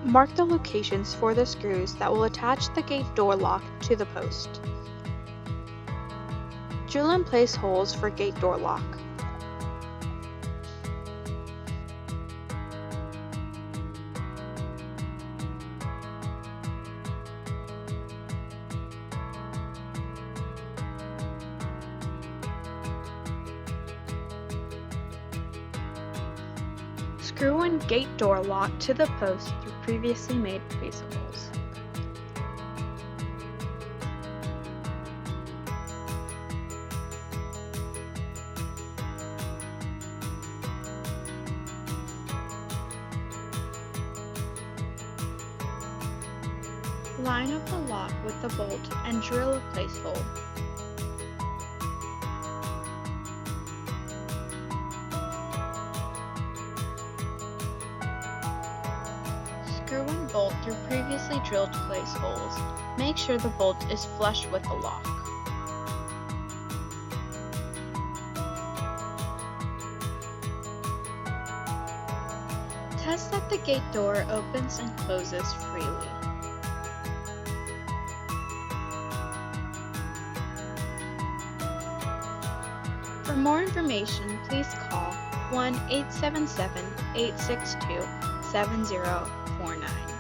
Mark the locations for the screws that will attach the gate door lock to the post. Drill and place holes for gate door lock. Screw in gate door lock to the post through previously made place holes. Line up the lock with the bolt and drill a place hole. Screw and bolt through previously drilled place holes. Make sure the bolt is flush with the lock. Test that the gate door opens and closes freely. For more information, please call 1-877-862-7049.